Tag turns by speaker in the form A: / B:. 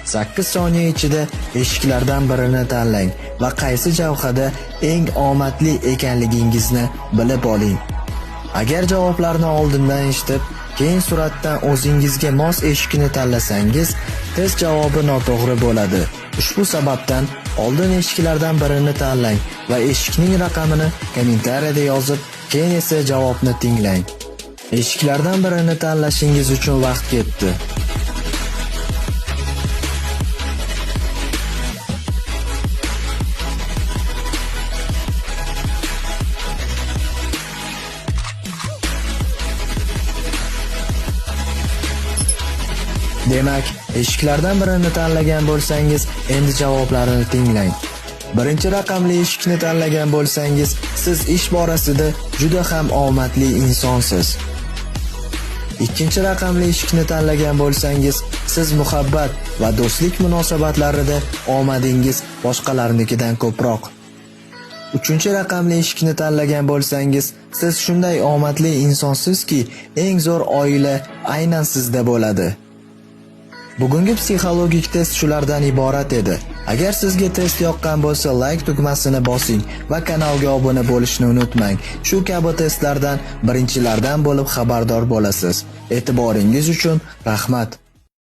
A: 8 soniya ichida eshiklardan birini tanlang va qaysi jabhada eng omadli ekanligingizni bilib oling. Agar javoblarni oldindan eshitib, keyin suratdan o'zingizga mos eshikni tanlasangiz, test javobi noto'g'ri bo'ladi. Ushbu sababdan oldin eshiklardan birini tanlang va eshikning raqamini kommentariyada yozib, keyin esa javobni tinglang. Eshiklardan birini tanlashingiz uchun vaqt ketdi. Demak, eshiklardan birini tanlagan bo'lsangiz, endi javoblarni tinglang. Birinchi raqamli eshikni tanlagan bo'lsangiz, siz ish borasida juda ham omadli insonsiz. Ikkinchi raqamli eshikni tanlagan bo'lsangiz, siz muhabbat va do'stlik munosabatlarida omadingiz boshqalarnikidan ko'proq. Uchinchi raqamli eshikni tanlagan bo'lsangiz, siz shunday omadli insonsizki, eng zo'r oila aynan sizda bo'ladi. Bugungi psixologik test shulardan iborat edi. Agar sizga test yoqqan bo'lsa, like tugmasini bosing va kanalga obuna bo'lishni unutmang. Shu kabi testlardan birinchilardan bo'lib xabardor bo'lasiz. E'tiboringiz uchun rahmat.